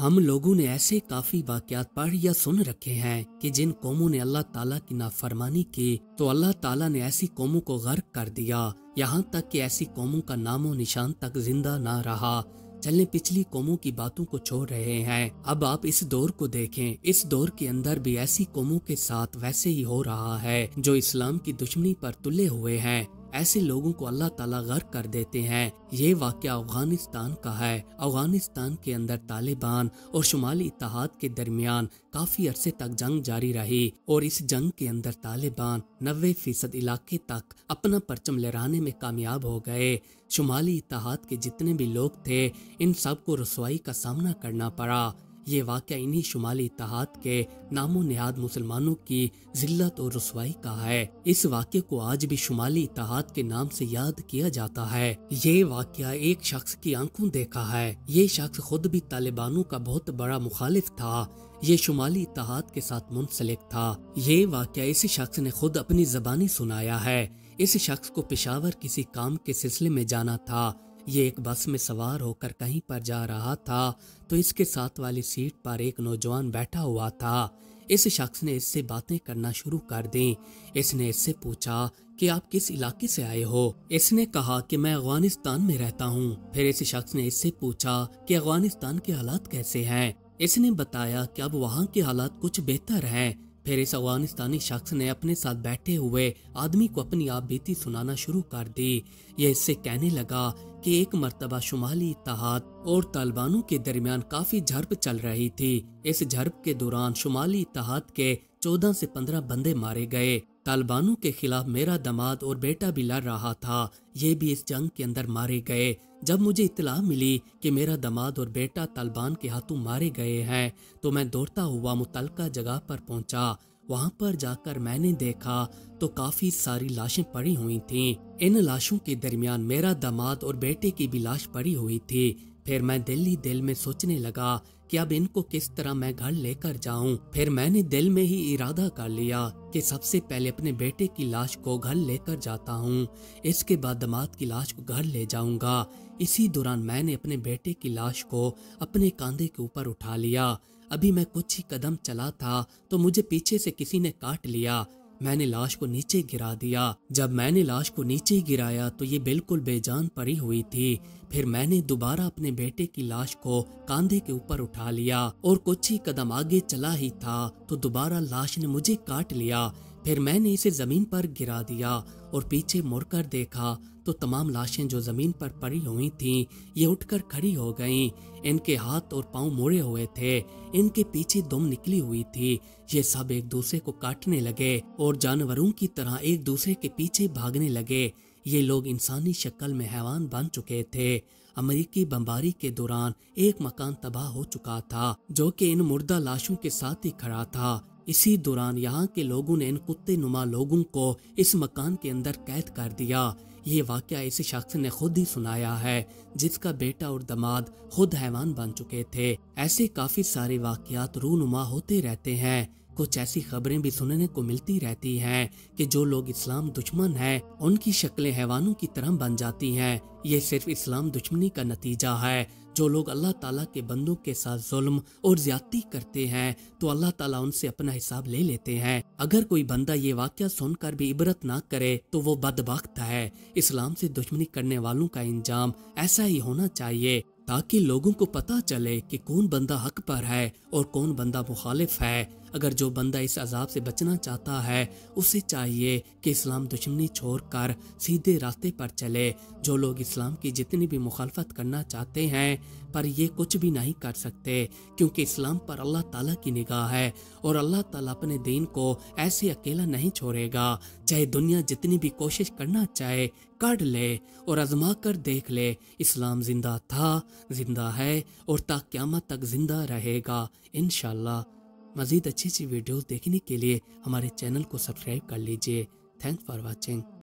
ہم لوگوں نے ایسے کافی واقعات پڑھ یا سن رکھے ہیں کہ جن قوموں نے اللہ تعالیٰ کی نافرمانی کی تو اللہ تعالیٰ نے ایسی قوموں کو غرق کر دیا، یہاں تک کہ ایسی قوموں کا نام و نشان تک زندہ نہ رہا۔ چلیں پچھلی قوموں کی باتوں کو چھوڑ رہے ہیں، اب آپ اس دور کو دیکھیں۔ اس دور کے اندر بھی ایسی قوموں کے ساتھ ویسے ہی ہو رہا ہے جو اسلام کی دشمنی پر تلے ہوئے ہیں۔ ایسے لوگوں کو اللہ تعالیٰ غرق کر دیتے ہیں۔ یہ واقعہ افغانستان کا ہے۔ افغانستان کے اندر طالبان اور شمالی اتحاد کے درمیان کافی عرصے تک جنگ جاری رہی، اور اس جنگ کے اندر طالبان 90% علاقے تک اپنا پرچم لہرانے میں کامیاب ہو گئے۔ شمالی اتحاد کے جتنے بھی لوگ تھے ان سب کو رسوائی کا سامنا کرنا پڑا۔ یہ واقعہ انہی شمالی اتحاد کے نام و نہاد مسلمانوں کی ذلت اور رسوائی کا ہے۔ اس واقعے کو آج بھی شمالی اتحاد کے نام سے یاد کیا جاتا ہے۔ یہ واقعہ ایک شخص کی آنکھوں دیکھا ہے۔ یہ شخص خود بھی طالبانوں کا بہت بڑا مخالف تھا۔ یہ شمالی اتحاد کے ساتھ منسلک تھا۔ یہ واقعہ اس شخص نے خود اپنی زبانی سنایا ہے۔ اس شخص کو پشاور کسی کام کے سلسلے میں جانا تھا۔ یہ ایک بس میں سوار ہو کر کہیں پر جا رہا تھا تو اس کے ساتھ والی سیٹ پر ایک نوجوان بیٹھا ہوا تھا۔ اس شخص نے اس سے باتیں کرنا شروع کر دیں۔ اس نے اس سے پوچھا کہ آپ کس علاقے سے آئے ہو؟ اس نے کہا کہ میں افغانستان میں رہتا ہوں۔ پھر اس شخص نے اس سے پوچھا کہ افغانستان کے حالات کیسے ہیں؟ اس نے بتایا کہ اب وہاں کے حالات کچھ بہتر ہیں۔ پھر اس افغانستانی شخص نے اپنے ساتھ بیٹھے ہوئے آدمی کو اپنی آپ بیتی سنانا شروع کر دی۔ یہ اس سے کہنے لگا کہ ایک مرتبہ شمالی اتحاد اور طالبانوں کے درمیان کافی جھڑپ چل رہی تھی۔ اس جھڑپ کے دوران شمالی اتحاد کے 14 سے 15 بندے مارے گئے۔ طالبانوں کے خلاف میرا داماد اور بیٹا بھی لڑ رہا تھا، یہ بھی اس جنگ کے اندر مارے گئے۔ جب مجھے اطلاع ملی کہ میرا داماد اور بیٹا طالبان کے ہاتھوں مارے گئے ہیں تو میں دوڑتا ہوا متعلقہ جگہ پر پہنچا۔ وہاں پر جا کر میں نے دیکھا تو کافی ساری لاشیں پڑی ہوئی تھیں۔ ان لاشوں کے درمیان میرا داماد اور بیٹے کی بھی لاش پڑی ہوئی تھی۔ پھر میں دل میں سوچنے لگا کہ اب ان کو کس طرح میں گھر لے کر جاؤں۔ پھر میں نے دل میں ہی ارادہ کر لیا کہ سب سے پہلے اپنے بیٹے کی لاش کو گھر لے کر جاتا ہوں، اس کے بعد داماد کی لاش کو گھر لے جاؤں گا۔ اسی دوران میں نے اپنے بیٹے کی لاش کو اپنے کاندھے کے اوپر اٹھا لیا۔ ابھی میں کچھ ہی قدم چلا تھا تو مجھے پیچھے سے کسی نے کاٹ لیا۔ میں نے لاش کو نیچے گرا دیا۔ جب میں نے لاش کو نیچے گرایا تو یہ بالکل بے جان پڑی ہوئی تھی۔ پھر میں نے دوبارہ اپنے بیٹے کی لاش کو کاندھے کے اوپر اٹھا لیا اور کچھ ہی قدم آگے چلا ہی تھا تو دوبارہ لاش نے مجھے کاٹ لیا۔ پھر میں نے اسے زمین پر گرا دیا اور پیچھے مڑ کر دیکھا تو تمام لاشیں جو زمین پر پڑی ہوئی تھیں یہ اٹھ کر کھڑی ہو گئیں۔ ان کے ہاتھ اور پاؤں موڑے ہوئے تھے، ان کے پیچھے دم نکلی ہوئی تھی۔ یہ سب ایک دوسرے کو کاٹنے لگے اور جانوروں کی طرح ایک دوسرے کے پیچھے بھاگنے لگے۔ یہ لوگ انسانی شکل میں حیوان بن چکے تھے۔ امریکی بمباری کے دوران ایک مکان تباہ ہو چکا تھا جو کہ ان مردہ لاشوں کے ساتھ ہی کھڑا تھا۔ اسی دوران یہاں کے لوگوں نے ان کتے نما لوگوں کو اس مکان کے اندر قید کر دیا۔ یہ واقعہ اس شخص نے خود ہی سنایا ہے جس کا بیٹا اور داماد خود حیوان بن چکے تھے۔ ایسے کافی سارے واقعات رونما ہوتے رہتے ہیں۔ کچھ ایسی خبریں بھی سننے کو ملتی رہتی ہیں کہ جو لوگ اسلام دشمن ہیں ان کی شکلیں حیوانوں کی طرح بن جاتی ہیں۔ یہ صرف اسلام دشمنی کا نتیجہ ہے۔ جو لوگ اللہ تعالیٰ کے بندوں کے ساتھ ظلم اور زیادتی کرتے ہیں تو اللہ تعالیٰ ان سے اپنا حساب لے لیتے ہیں۔ اگر کوئی بندہ یہ واقعہ سن کر بھی عبرت نہ کرے تو وہ بدبخت ہے۔ اسلام سے دشمنی کرنے والوں کا انجام ایسا ہی ہونا چاہیے تاکہ لوگوں کو پتہ چلے کہ کون بندہ حق پر ہے اور کون بندہ مخالف ہے۔ اگر جو بندہ اس عذاب سے بچنا چاہتا ہے اسے چاہیے کہ اسلام دشمنی چھوڑ کر سیدھے راستے پر چلے۔ جو لوگ اسلام کی جتنی بھی مخالفت کرنا چاہتے ہیں پر یہ کچھ بھی نہیں کر سکتے کیونکہ اسلام پر اللہ تعالیٰ کی نگاہ ہے اور اللہ تعالیٰ اپنے دین کو ایسے اکیلا نہیں چھوڑے گا۔ چاہے دنیا جتنی بھی کوشش کرنا چاہے کر لے اور آزما کر دیکھ لے، اسلام زندہ تھا، زندہ ہے اور تا قیامت تک زندہ رہے گا انشاءاللہ۔ مزید اچھی ویڈیوز دیکھنے کے لیے ہمارے چینل کو سبسکرائب کر لیجئے۔ Thanks for watching.